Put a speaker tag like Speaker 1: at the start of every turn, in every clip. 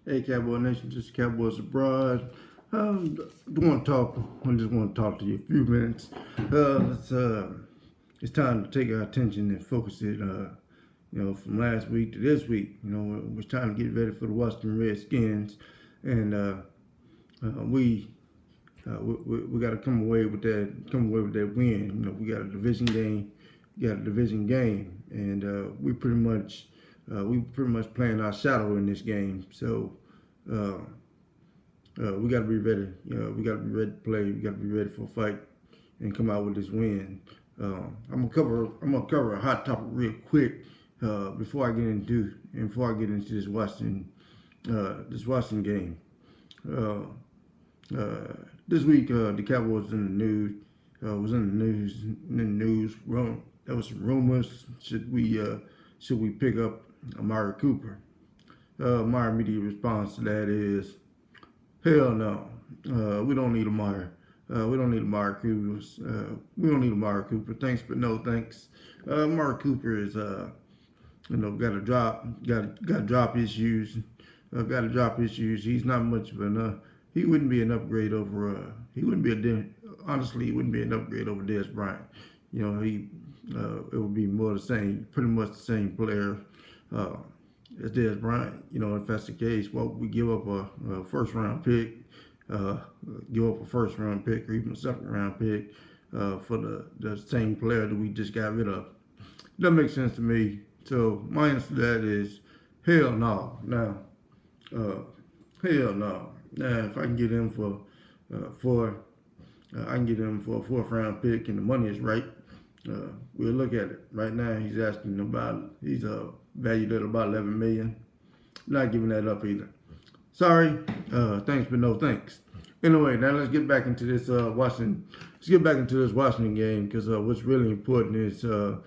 Speaker 1: Hey, Cowboy Nation, just Cowboys abroad. I just want to talk to you a few minutes. It's time to take our attention and focus it, from last week to this week. It's time to get ready for the Washington Redskins, and we got to come away with that win. We got a division game, and we pretty much playing our shadow in this game. So we got to be ready. We got to be ready to play. We got to be ready for a fight and come out with this win. I'm gonna cover a hot topic real quick before I get into this Washington game. This week the Cowboys in the news. There was some rumors. Should we pick up Amari Cooper? My immediate response to that is, hell no. We don't need Amari. We don't need Amari Cooper. We don't need Amari Cooper. Thanks, but no thanks. Amari Cooper is, got drop issues. He's not much of an. He wouldn't be an upgrade over. He wouldn't be an upgrade over Dez Bryant. It would be more the same, pretty much the same player as Dez Bryant. If that's the case, well, we give up a first round pick, or even a second round pick for the same player that we just got rid of. That makes sense to me. So my answer to that is hell no. Now, hell no. Now, if I can get him for a fourth round pick and the money is right, we'll look at it. Right now, he's valued at about $11 million. Not giving that up either. Sorry, thanks but no thanks. Anyway, now let's get back into this Washington game, because what's really important is the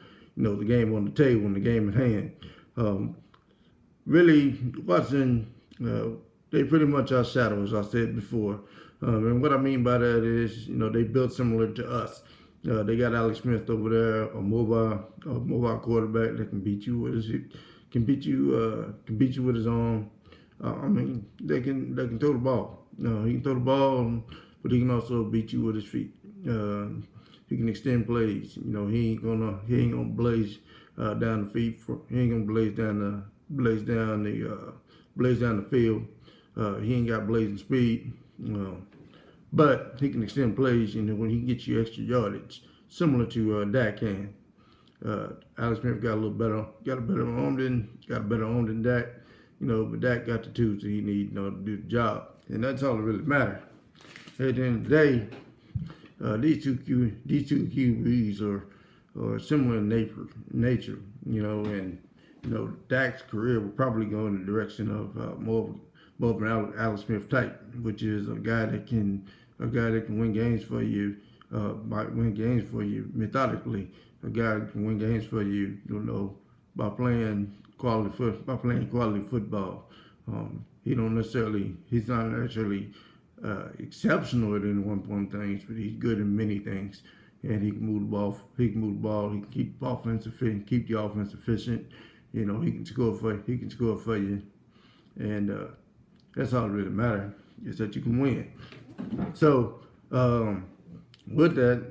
Speaker 1: game on the table and the game at hand. Really, Washington, they pretty much our shadow, as I said before. And what I mean by that is, they built similar to us. They got Alex Smith over there, a mobile quarterback that can beat you with his arm. They can throw the ball. He can throw the ball, but he can also beat you with his feet. He can extend plays. He ain't gonna blaze down the feet. He ain't gonna blaze down the field. He ain't got blazing speed. But he can extend plays, when he gets you extra yardage, similar to Dak can. Alex Smith got a better arm than Dak, but Dak got the tools that he needs, to do the job, and that's all that really matters. At the end of the day, these two QBs are similar in nature, and Dak's career will probably go in the direction of more of an Alex Smith type, which is a guy that can win games for you, might win games for you methodically. A guy that can win games for you, by playing quality football. He's not necessarily exceptional at any one point things, but he's good in many things. And he can move the ball. He can keep the offense efficient. He can score for you, and that's all that really matters, is that you can win. So with that,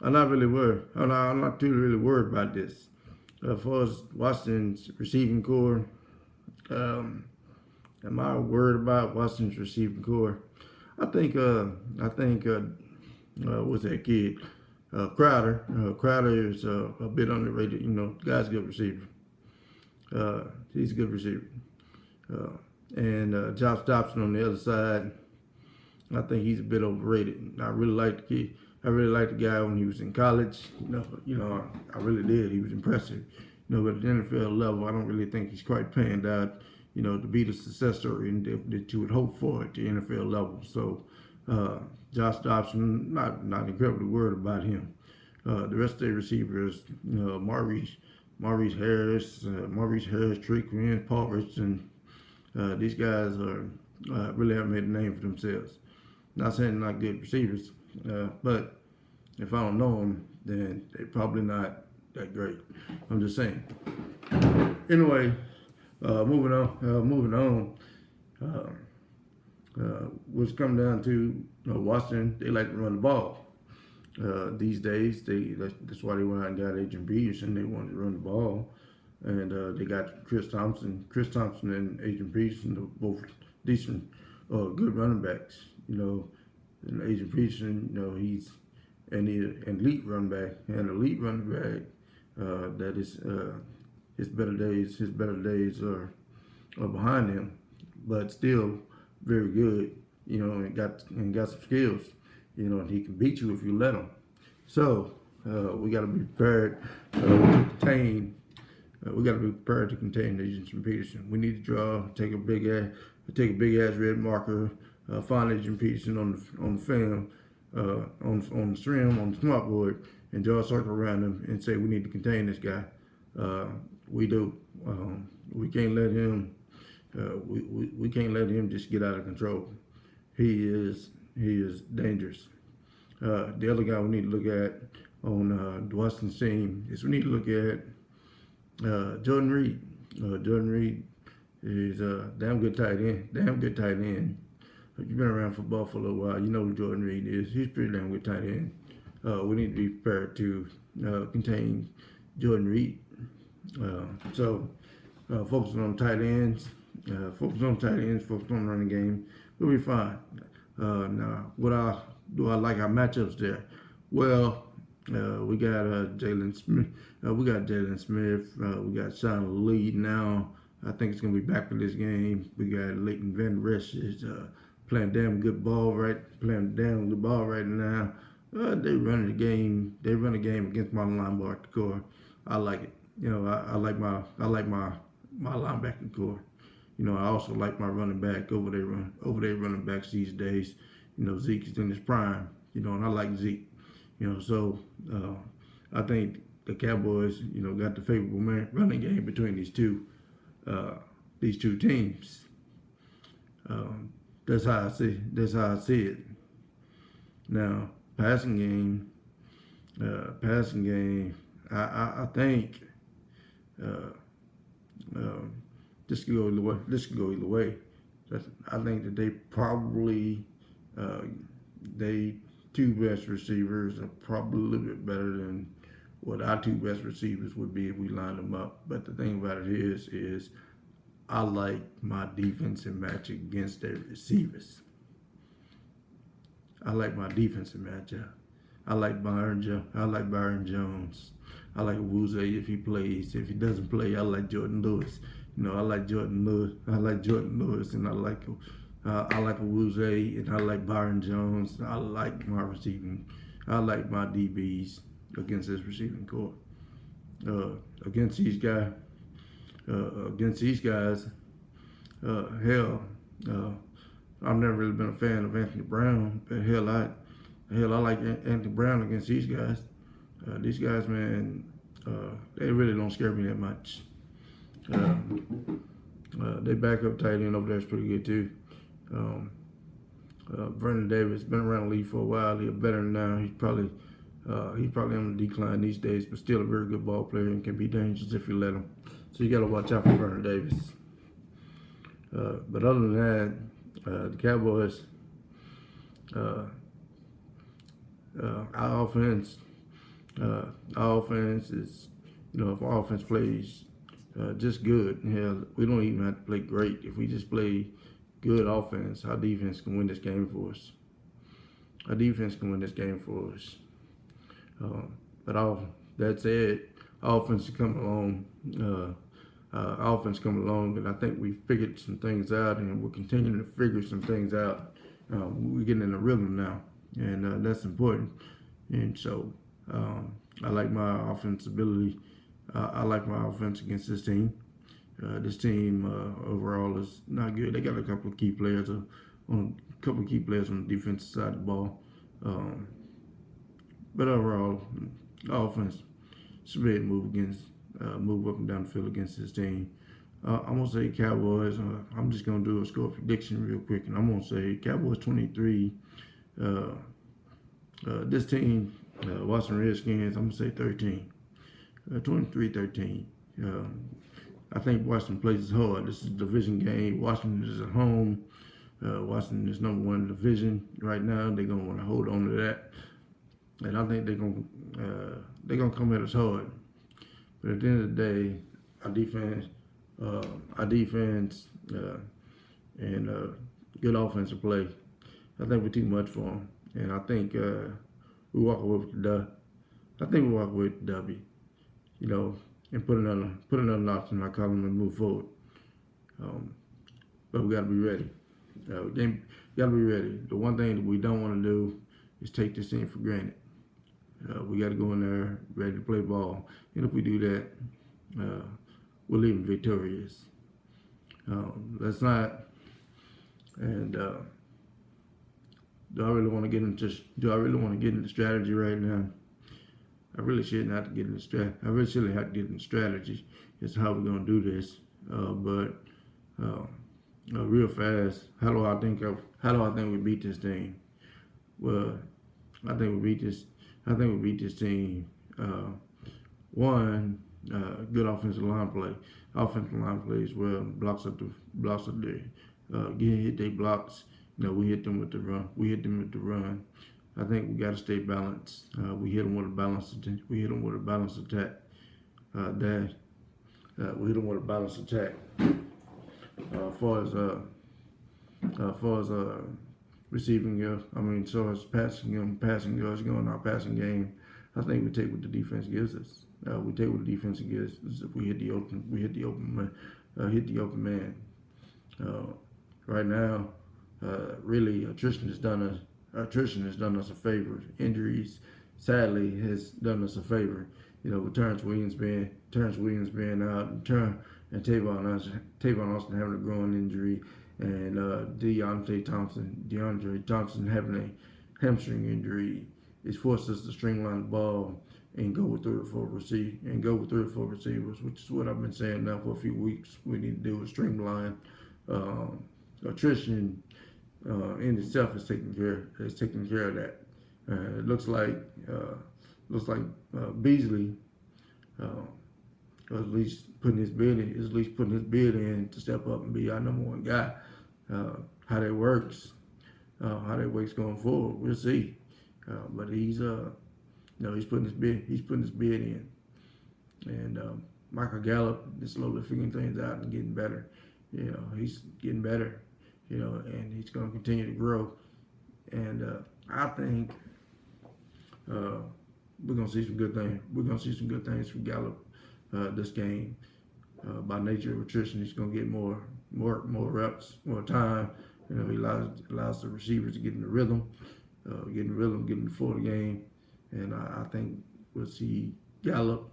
Speaker 1: I'm not really worried. I'm not too really worried about this. As far as Washington's receiving core, am I worried about Washington's receiving core? I think what's that kid? Crowder. Crowder is a bit underrated. Guy's a good receiver. He's a good receiver. And Josh Dobson on the other side, I think he's a bit overrated. I really like the kid. I really liked the guy when he was in college. I really did. He was impressive. But at the NFL level, I don't really think he's quite panned out, to be the success story that you would hope for at the NFL level. So Josh Dobson, not incredibly worried about him. The rest of the receivers, Maurice Harris, Trey Quinn, Paul Richardson, these guys really haven't made a name for themselves. Not saying they're not good receivers, but if I don't know them, then they're probably not that great. I'm just saying. Anyway, Moving on. Which come down to Washington. They like to run the ball. These days, that's why they went out and got Adrian Peterson. They wanted to run the ball, and they got Chris Thompson. Chris Thompson and Adrian Peterson are both decent, good running backs. And Adrian Peterson, he's an elite running back, that is his better days. His better days are behind him, but still very good. And got some skills. And he can beat you if you let him. So we got to be prepared to contain. We got to be prepared to contain Adrian Peterson. We need to take a big ass red marker, find Adrian Peterson on the film, on the stream, on the smartboard, and draw a circle around him and say we need to contain this guy. We do. We can't let him. We can't let him just get out of control. He is dangerous. The other guy we need to look at on the Washington team is we need to look at Jordan Reed. Jordan Reed is a damn good tight end. If you've been around football for a little while, you know who Jordan Reed is. He's a pretty damn good tight end. We need to be prepared to contain Jordan Reed. So focusing on tight ends, focus on the running game, we'll be fine. Now, do I like our matchups there? Well, we got Jalen Smith. We got Sean Lee now. I think it's gonna be back for this game. We got Leighton Van Resch is playing damn good ball right now. They run the game. They run the game against my linebacker core. I like it. I like my linebacker core. I also like my running back over there running backs these days. Zeke is in his prime. And I like Zeke. So I think the Cowboys, got the favorable running game between these two teams. That's how I see it. Now, passing game. I think this could go either way. I think that they probably they two best receivers are probably a little bit better than what our two best receivers would be if we lined them up. But the thing about it is I like my defensive match against their receivers. I like my defensive matchup. I like Byron Jones. I like Wuze if he plays. If he doesn't play, I like Jordan Lewis. I like Jordan Lewis, and I like Wuze, and I like Byron Jones. I like my receiving. I like my DBs against this receiving core. Against these guys, I've never really been a fan of Anthony Brown, but I like Anthony Brown against these guys. These guys, man, they really don't scare me that much. They backup tight end over there is pretty good too. Vernon Davis been around the league for a while. He's a veteran now. He's probably on the decline these days, but still a very good ball player and can be dangerous if you let him. So you got to watch out for Vernon Davis. But other than that, the Cowboys, our offense is, if our offense plays just good, we don't even have to play great. If we just play good offense, our defense can win this game for us. But all that said, offense coming along, and I think we figured some things out, and we're continuing to figure some things out. We're getting in a rhythm now, and that's important. And so I like my offense ability. I like my offense against this team. This team overall is not good. They got a couple of key players on the defensive side of the ball. But overall, offense should be able to move up and down the field against this team. I'm gonna say Cowboys. I'm just gonna do a score prediction real quick, and I'm gonna say Cowboys 23. This team, Washington Redskins, I'm gonna say 13. 23-13. I think Washington plays it hard. This is a division game. Washington is at home. Washington is number one in the division right now. They're gonna want to hold on to that, and I think they're gonna come at us hard. But at the end of the day, our defense, and good offensive play. I think we're too much for them, and I think we walk away with the dub. I think we walk away with the W, and put another notch in our column and move forward. But we got to be ready. We got to be ready. The one thing that we don't want to do is take this thing for granted. We got to go in there ready to play ball, and if we do that, we'll leave them victorious. Let's not. And do I really want to get into strategy right now? I really shouldn't have to get into strategy. I really shouldn't have to get into strategy as to how we're gonna do this. But real fast, how do I think we beat this thing? Well, I think we beat this team. Good offensive line play. Offensive line plays well, blocks up the hit their blocks. We hit them with the run. I think we got to stay balanced. We hit them with a balanced attack. We hit them with a balanced attack. As far as receiving yards, as far as passing yards going our passing game, I think we take what the defense gives us. We take what the defense gives us. If we hit the open man. Right now, really, attrition has done us a favor. Injuries, sadly, has done us a favor. With Terrence Williams being out, and Tavon Austin having a groin injury, and DeAndre Thompson having a hamstring injury, it's forced us to streamline the ball and go with 3 or 4 receivers, which is what I've been saying now for a few weeks. We need to do is streamline. Attrition in itself is taking care of that. It looks like Beasley at least putting his bid in to step up and be our number 1 guy. How that works going forward, we'll see. But he's putting his bid in, and Michael Gallup is slowly figuring things out and getting better. He's getting better, and he's going to continue to grow. And I think we're going to see some good things. We're going to see some good things from Gallup this game. By nature of attrition, he's going to get more reps, more time. He allows the receivers to get in the rhythm, getting before the game. And I think we'll see Gallup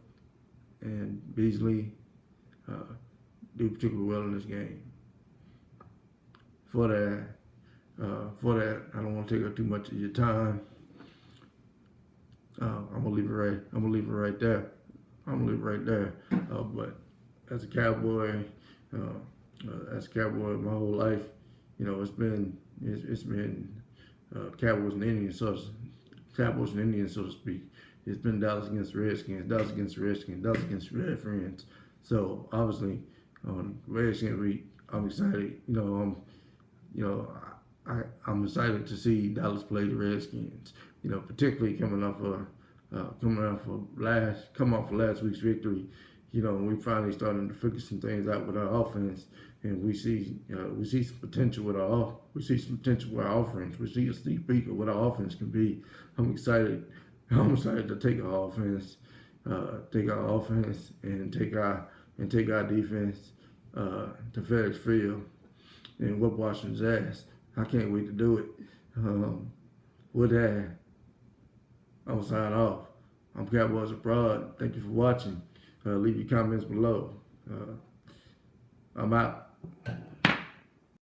Speaker 1: and Beasley do particularly well in this game. For that, I don't want to take up too much of your time. I'm gonna leave it right there. But as a Cowboy, my whole life, it's been Cowboys and Indians, so to speak. It's been Dallas against the Redskins, Dallas against the Red Friends. So obviously, on Redskins week, I'm excited. I'm excited to see Dallas play the Redskins. Particularly coming off last week's victory. We finally starting to figure some things out with our offense, and we see some potential with our offense. We see a sneak peek of what our offense can be. I'm excited to take our offense and take our defense to FedEx Field and whoop Washington's ass. I can't wait to do it. With that, I'm gonna sign off. I'm Cowboys Abroad. Thank you for watching. Leave your comments below. I'm out.